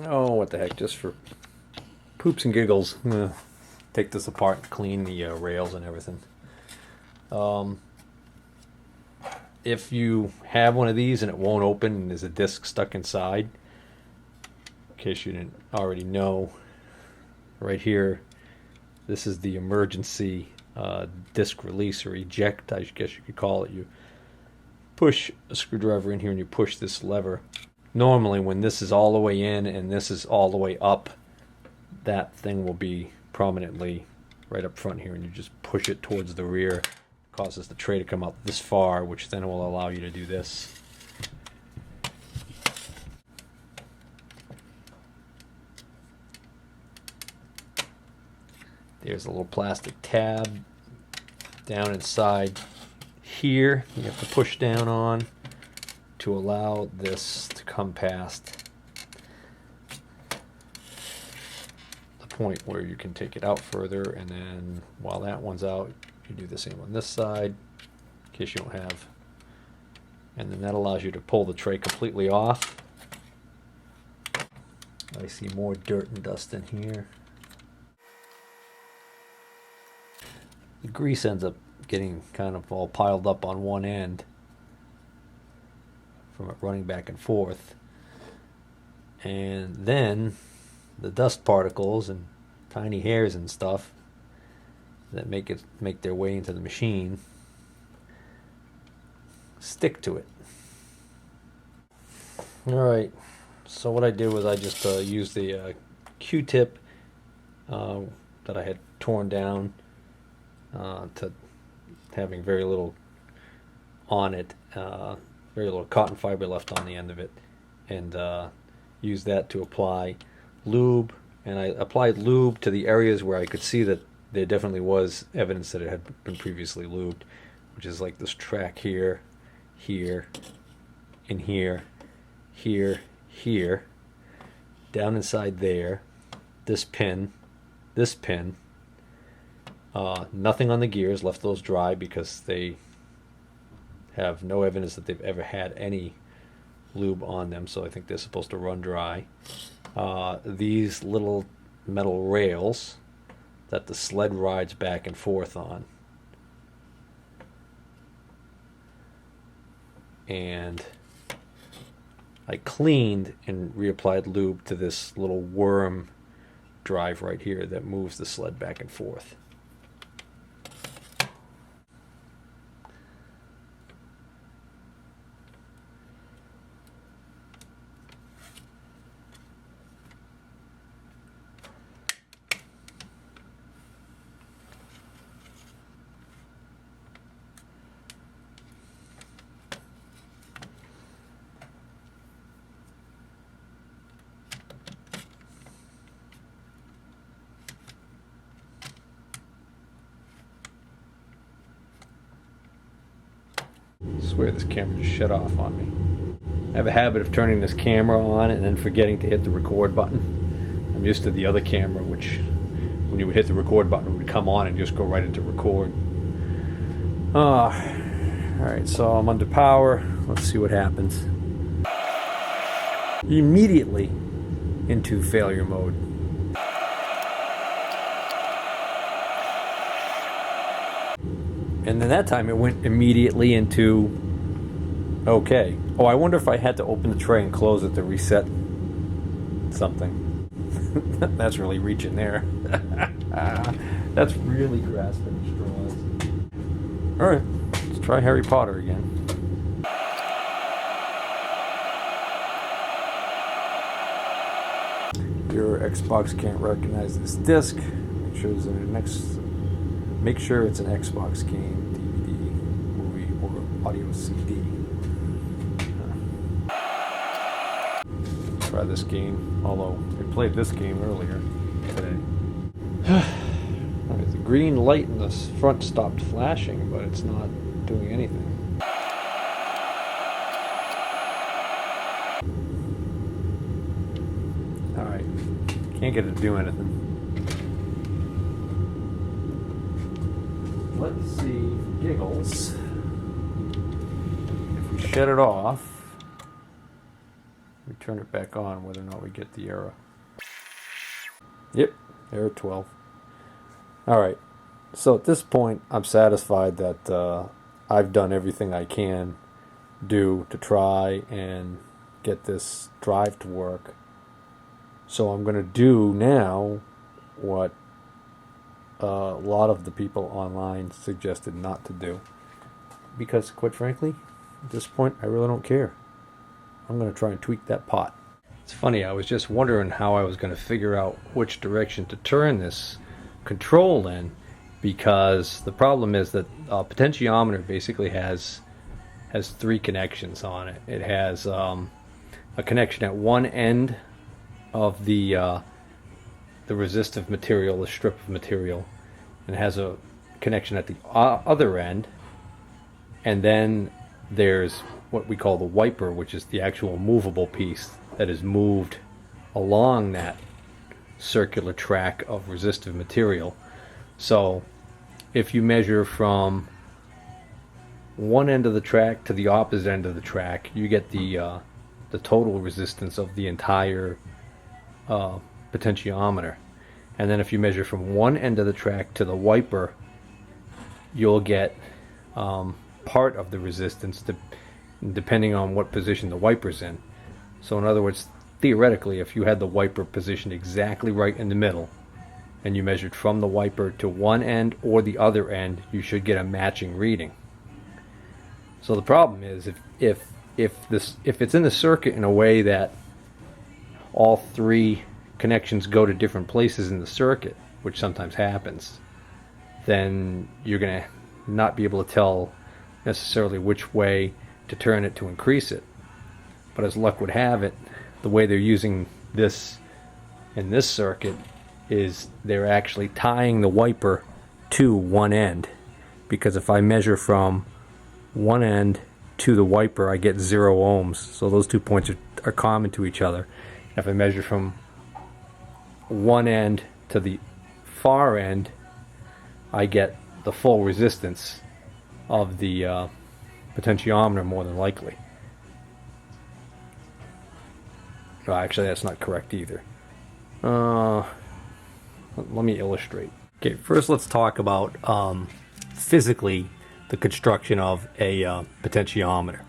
Oh, what the heck, just for poops and giggles, I'm gonna take this apart and clean the rails and everything. If you have one of these and it won't open and there's a disc stuck inside, in case you didn't already know, right here, this is the emergency disc release or eject, I guess you could call it. You push a screwdriver in here and you push this lever. Normally when this is all the way in and this is all the way up, that thing will be prominently right up front here, and you just push it towards the rear. It causes the tray to come out this far, which then will allow you to do this. There's a little plastic tab down inside here you have to push down on to allow this to come past the point where you can take it out further, and then while that one's out you do the same on this side in case you don't have, and then that allows you to pull the tray completely off. I see more dirt and dust in here. The grease ends up getting kind of all piled up on one end from it running back and forth, and then the dust particles and tiny hairs and stuff that make their way into the machine stick to it. Alright, so what I did was I just used the Q-tip that I had torn down to having very little on it, very little cotton fiber left on the end of it, and use that to apply lube. And I applied lube to the areas where I could see that there definitely was evidence that it had been previously lubed, which is like this track here, here, in here, here, here, down inside there, this pin, nothing on the gears, left those dry because they have no evidence that they've ever had any lube on them, so I think they're supposed to run dry. These little metal rails that the sled rides back and forth on, and I cleaned and reapplied lube to this little worm drive right here that moves the sled back and forth. I swear this camera just shut off on me. I have a habit of turning this camera on and then forgetting to hit the record button. I'm used to the other camera, which when you would hit the record button it would come on and just go right into record. Alright, so I'm under power. Let's see what happens. Immediately into failure mode. And then that time it went immediately into okay. Oh, I wonder if I had to open the tray and close it to reset something. That's really reaching there. That's really grasping straws. Alright, let's try Harry Potter again. Your Xbox can't recognize this disc. Make sure it's Make sure it's an Xbox game, DVD, movie, or audio CD. Try this game, although I played this game earlier today. The green light in the front stopped flashing, but it's not doing anything. Alright, can't get it to do anything. Let's see, giggles. If we shut it off, we me turn it back on whether or not we get the error. Yep, error 12. Alright, so at this point I'm satisfied that I've done everything I can do to try and get this drive to work. So I'm going to do now what a lot of the people online suggested not to do. Because quite frankly, at this point I really don't care. I'm going to try and tweak that pot. It's funny, I was just wondering how I was going to figure out which direction to turn this control in, because the problem is that a potentiometer basically has three connections on it. It has a connection at one end of the resistive material, the strip of material, and it has a connection at the other end, and then there's what we call the wiper, which is the actual movable piece that is moved along that circular track of resistive material. So if you measure from one end of the track to the opposite end of the track, you get the total resistance of the entire potentiometer. And then if you measure from one end of the track to the wiper, you'll get part of the resistance depending on what position the wiper's in. So in other words, theoretically, if you had the wiper positioned exactly right in the middle and you measured from the wiper to one end or the other end, you should get a matching reading. So the problem is if it's in the circuit in a way that all three connections go to different places in the circuit, which sometimes happens, then you're going to not be able to tell necessarily which way to turn it to increase it. But as luck would have it, the way they're using this in this circuit is they're actually tying the wiper to one end, because if I measure from one end to the wiper, I get 0 ohms. So those 2 points are common to each other. If I measure from one end to the far end, I get the full resistance of the potentiometer, more than likely. Well, actually, that's not correct either. Let me illustrate. Okay, first let's talk about physically the construction of a potentiometer.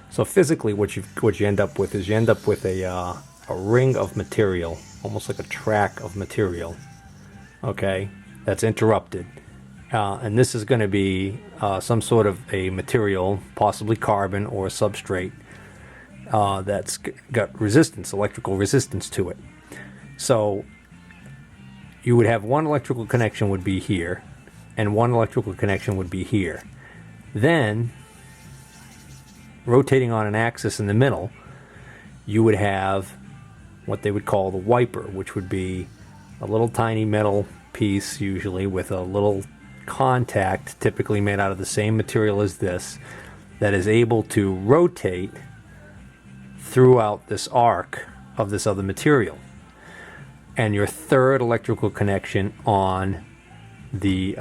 So physically, what you end up with is a ring of material, almost like a track of material. Okay, that's interrupted, and this is going to be some sort of a material, possibly carbon or a substrate, that's got resistance, electrical resistance to it. So you would have one electrical connection would be here, and one electrical connection would be here. Then, rotating on an axis in the middle, you would have what they would call the wiper, which would be a little tiny metal piece, usually with a little contact, typically made out of the same material as this, that is able to rotate throughout this arc of this other material. And your third electrical connection on the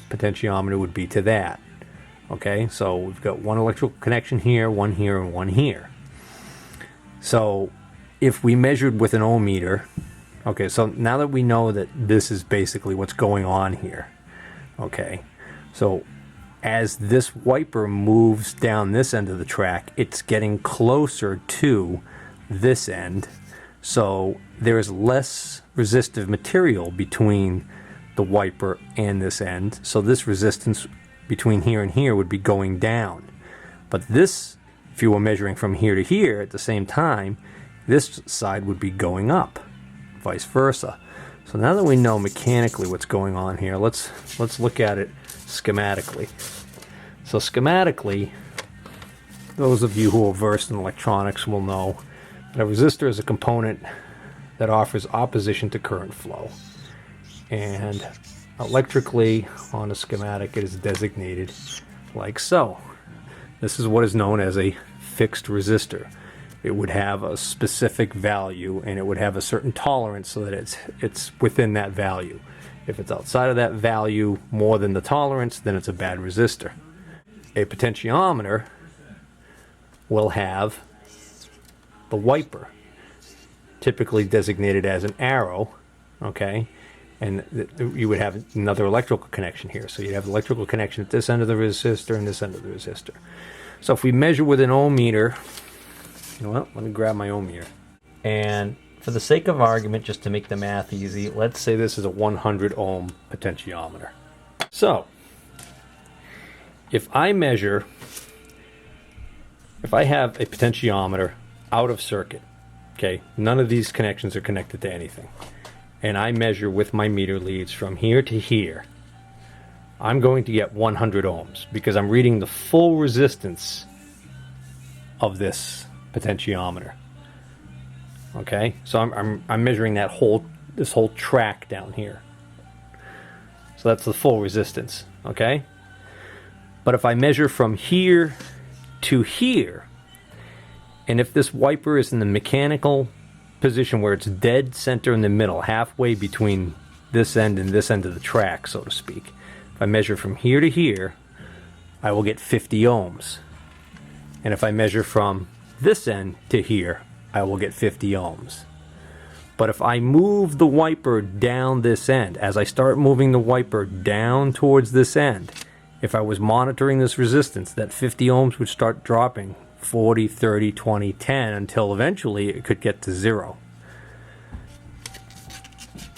potentiometer would be to that. Okay, so we've got one electrical connection here, and one here. So if we measured with an ohm meter, okay, so now that we know that this is basically what's going on here, okay, so as this wiper moves down this end of the track, it's getting closer to this end, so there is less resistive material between the wiper and this end, so this resistance between here and here would be going down. But this, if you were measuring from here to here at the same time, this side would be going up, vice versa. So now that we know mechanically what's going on here, let's look at it schematically. So schematically, those of you who are versed in electronics will know that a resistor is a component that offers opposition to current flow. And electrically, on a schematic, it is designated like so. This is what is known as a fixed resistor. It would have a specific value, and it would have a certain tolerance so that it's within that value. If it's outside of that value more than the tolerance, then it's a bad resistor. A potentiometer will have the wiper, typically designated as an arrow, okay? And you would have another electrical connection here. So you'd have electrical connection at this end of the resistor and this end of the resistor. So if we measure with an ohm meter, you know what, let me grab my ohm meter. And for the sake of argument, just to make the math easy, let's say this is a 100 ohm potentiometer. So if I have a potentiometer out of circuit, okay, none of these connections are connected to anything, and I measure with my meter leads from here to here, I'm going to get 100 ohms because I'm reading the full resistance of this potentiometer. Okay, so I'm measuring this whole track down here. So that's the full resistance. Okay, but if I measure from here to here, and if this wiper is in the mechanical position where it's dead center in the middle, halfway between this end and this end of the track, so to speak, if I measure from here to here, I will get 50 ohms. And if I measure from this end to here, I will get 50 ohms. But if I move the wiper down this end, as I start moving the wiper down towards this end, if I was monitoring this resistance, that 50 ohms would start dropping 40, 30, 20, 10 until eventually it could get to 0.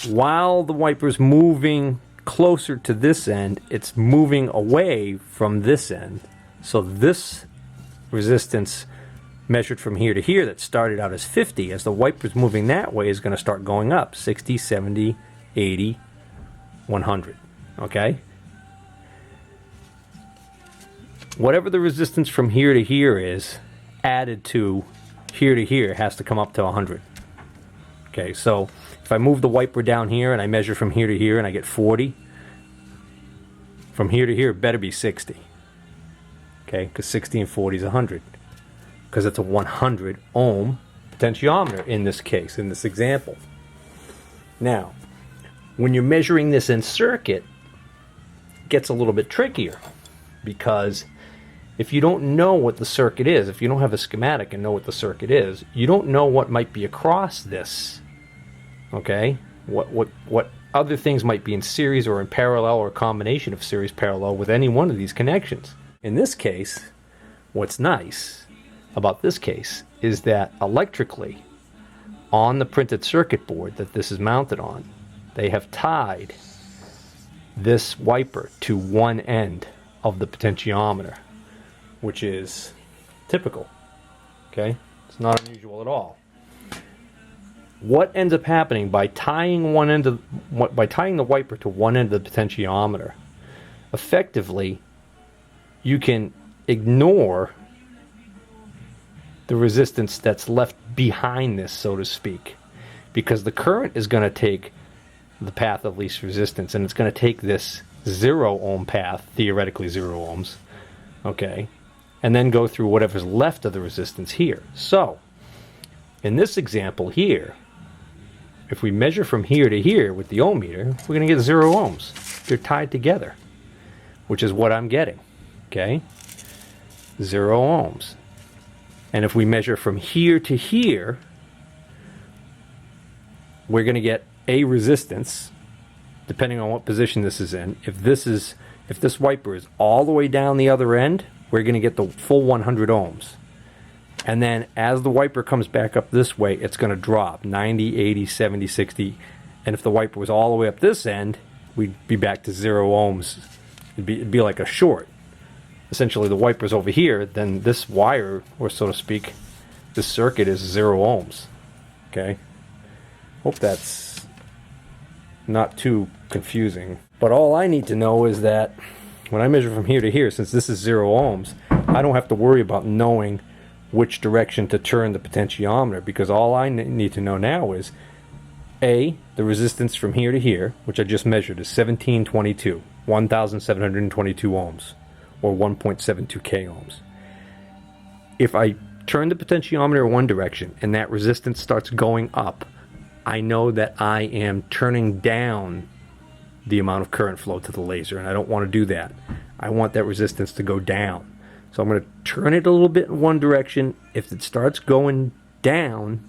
While the wiper's moving closer to this end, it's moving away from this end. So this resistance measured from here to here that started out as 50, as the wiper's moving that way, is going to start going up 60, 70, 80, 100. Okay? Whatever the resistance from here to here is, added to here has to come up to 100. Okay, so if I move the wiper down here and I measure from here to here and I get 40, from here to here it better be 60. Okay, because 60 and 40 is 100. Because it's a 100 ohm potentiometer in this case, in this example. Now, when you're measuring this in circuit, it gets a little bit trickier, because if you don't know what the circuit is, if you don't have a schematic and know what the circuit is, you don't know what might be across this. Okay? What other things might be in series or in parallel, or a combination of series parallel with any one of these connections. In this case, what's nice about this case is that electrically, on the printed circuit board that this is mounted on, they have tied this wiper to one end of the potentiometer, which is typical. Okay? It's not unusual at all. What ends up happening by tying the wiper to one end of the potentiometer, effectively you can ignore the resistance that's left behind this, so to speak, because the current is going to take the path of least resistance, and it's going to take this 0 ohm path, theoretically 0 ohms, okay, and then go through whatever's left of the resistance here. So in this example here, if we measure from here to here with the ohm meter, we're going to get 0 ohms. They're tied together, which is what I'm getting. Okay? 0 ohms. And if we measure from here to here, we're going to get a resistance, depending on what position this is in. If this wiper is all the way down the other end, we're going to get the full 100 ohms. And then as the wiper comes back up this way, it's going to drop 90, 80, 70, 60. And if the wiper was all the way up this end, we'd be back to 0 ohms. It'd be like a short. Essentially, the wiper's over here, then this wire, or so to speak, this circuit is 0 ohms. Okay? Hope that's not too confusing. But all I need to know is that when I measure from here to here, since this is 0 ohms, I don't have to worry about knowing which direction to turn the potentiometer, because all I need to know now is A, the resistance from here to here, which I just measured, is 1722, 1722 ohms, or 1.72k ohms. If I turn the potentiometer one direction and that resistance starts going up, I know that I am turning down the amount of current flow to the laser, and I don't want to do that. I want that resistance to go down. So I'm going to turn it a little bit in one direction. If it starts going down,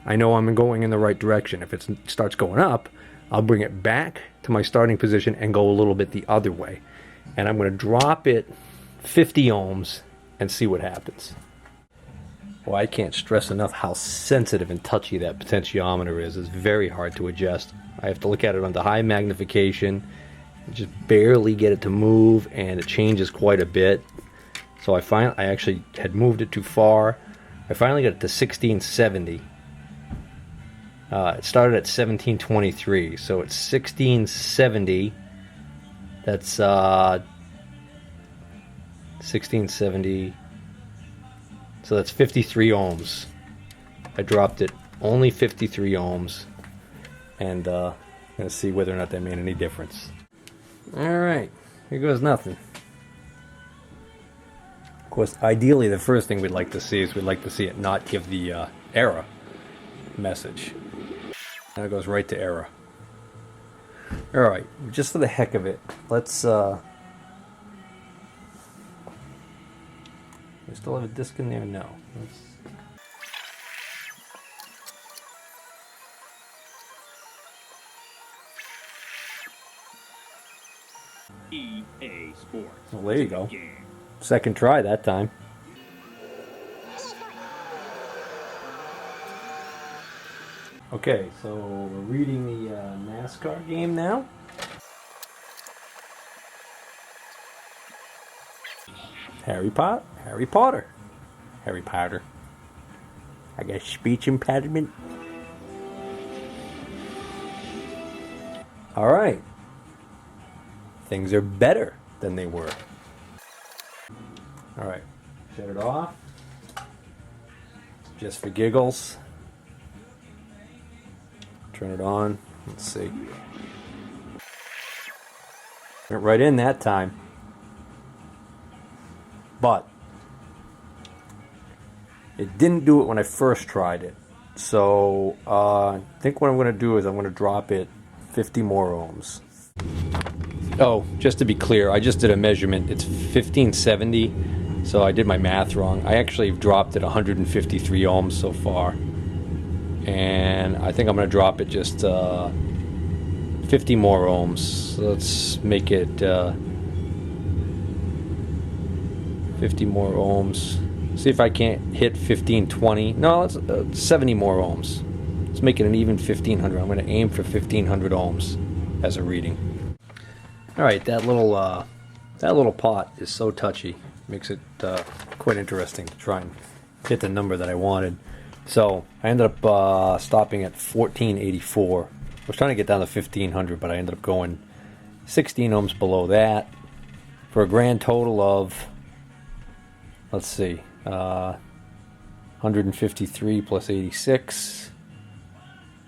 I know I'm going in the right direction. If it starts going up, I'll bring it back to my starting position and go a little bit the other way. And I'm going to drop it 50 ohms and see what happens. Well, I can't stress enough how sensitive and touchy that potentiometer is. It's very hard to adjust. I have to look at it under high magnification, just barely get it to move, and it changes quite a bit. So I actually had moved it too far. I finally got it to 1670. It started at 1723, so it's 1670. That's 1670. So that's 53 ohms. I dropped it only 53 ohms, and I'm gonna see whether or not that made any difference. All right, here goes nothing. Of course, ideally, the first thing we'd like to see is we'd like to see it not give the error message. Now it goes right to error. All right, just for the heck of it, let's. We still have a disc in there? No. Let's... EA Sports. Well, there you go. Second try that time. Okay, so we're reading the NASCAR game now. Harry Potter. I got speech impediment. All right. Things are better than they were. All right, shut it off. Just for giggles. Turn it on. Let's see. Went right in that time. But it didn't do it when I first tried it. So I think what I'm going to do is I'm going to drop it 50 more ohms. Oh, just to be clear, I just did a measurement. It's 1570, so I did my math wrong. I actually dropped it 153 ohms so far. And I think I'm going to drop it just 50 more ohms. So let's make it 50 more ohms. See if I can't hit 1520. No, it's 70 more ohms. Let's make it an even 1500. I'm going to aim for 1500 ohms as a reading. All right, that little pot is so touchy. Makes it quite interesting to try and hit the number that I wanted. So I ended up stopping at 1484. I was trying to get down to 1500, but I ended up going 16 ohms below that for a grand total of, let's see, 153 plus 86.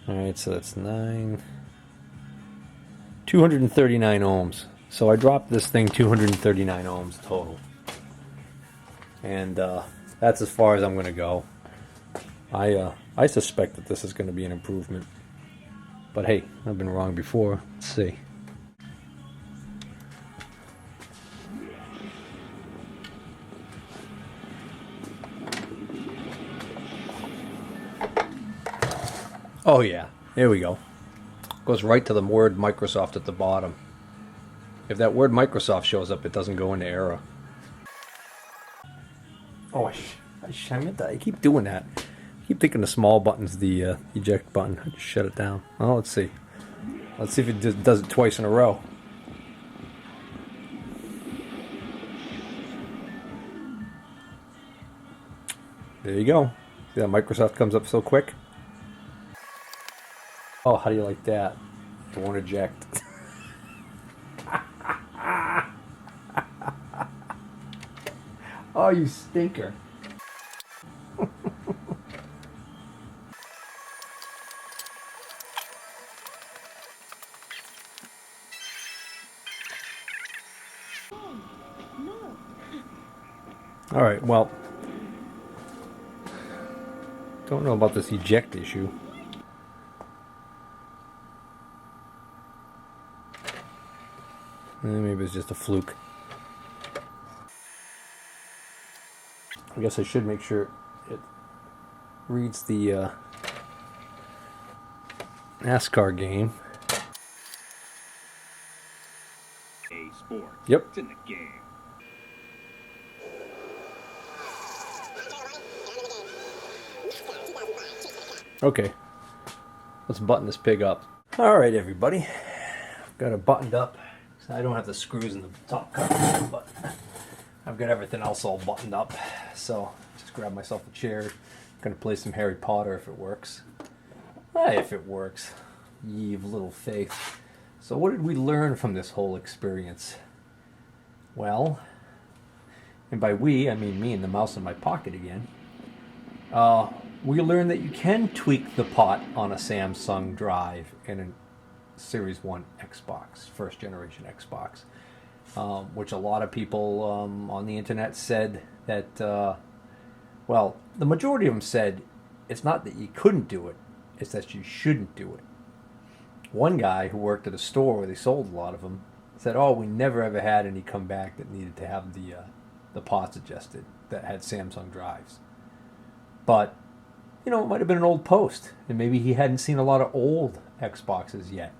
All right, so that's 239 ohms. So I dropped this thing 239 ohms total. And that's as far as I'm going to go. I suspect that this is going to be an improvement. But hey, I've been wrong before. Let's see. Oh yeah, there we go. Goes right to the word Microsoft at the bottom. If that word Microsoft shows up, it doesn't go into error. Oh, I meant that. I keep doing that. I keep thinking the small button's the eject button. I just shut it down. Oh, let's see. Let's see if it does it twice in a row. There you go. See that Microsoft comes up so quick? Oh, how do you like that? It won't eject. Oh, you stinker. All right, well, don't know about this eject issue. Maybe it's just a fluke. I guess I should make sure it reads the NASCAR game. A sport. Yep. It's in the game. Okay, let's button this pig up. All right, everybody. I've got it buttoned up. I don't have the screws in the top cover, but I've got everything else all buttoned up. So just grab myself a chair. Gonna play some Harry Potter if it works. If it works. Ye of little faith. So what did we learn from this whole experience? Well, and by we, I mean me and the mouse in my pocket again. We learned that you can tweak the pot on a Samsung Drive in a Series 1 Xbox, first generation Xbox, which a lot of people on the internet said that, well, the majority of them said it's not that you couldn't do it, it's that you shouldn't do it. One guy who worked at a store where they sold a lot of them said, oh, we never ever had any come back that needed to have the pots adjusted that had Samsung drives. But, you know, it might have been an old post, and maybe he hadn't seen a lot of old Xboxes yet.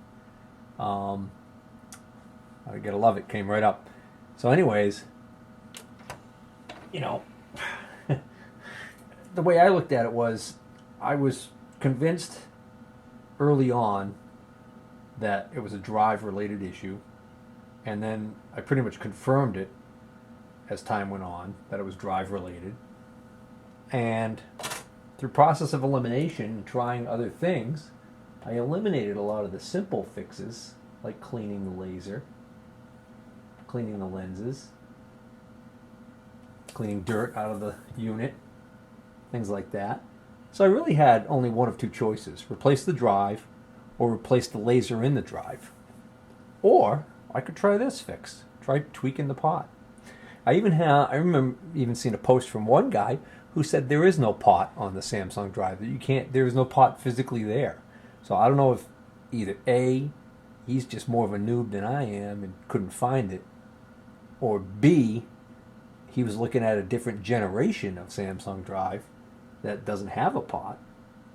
I gotta love it, came right up. So anyways, you know, the way I looked at it was, I was convinced early on that it was a drive-related issue, and then I pretty much confirmed it as time went on, that it was drive-related. And through process of elimination and trying other things, I eliminated a lot of the simple fixes, like cleaning the laser, cleaning the lenses, cleaning dirt out of the unit, things like that. So I really had only one of two choices: replace the drive or replace the laser in the drive. Or I could try this fix, try tweaking the pot. I remember even seeing a post from one guy who said there is no pot on the Samsung Drive. There is no pot physically there. So I don't know if either A, he's just more of a noob than I am and couldn't find it, or B, he was looking at a different generation of Samsung Drive that doesn't have a pot.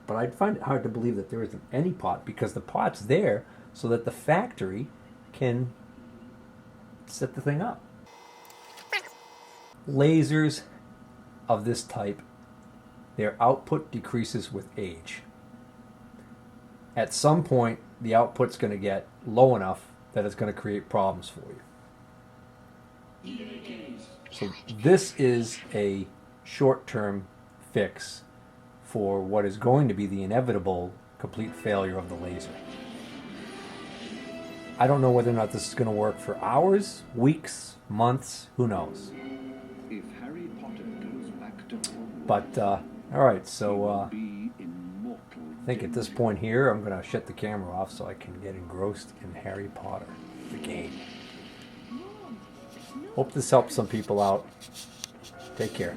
But I'd find it hard to believe that there isn't any pot, because the pot's there so that the factory can set the thing up. Lasers of this type, their output decreases with age. At some point, the output's going to get low enough that it's going to create problems for you. So this is a short-term fix for what is going to be the inevitable complete failure of the laser. I don't know whether or not this is going to work for hours, weeks, months, who knows. If Harry Potter goes back to But, alright, so I think at this point here, I'm going to shut the camera off so I can get engrossed in Harry Potter, the game. Hope this helps some people out. Take care.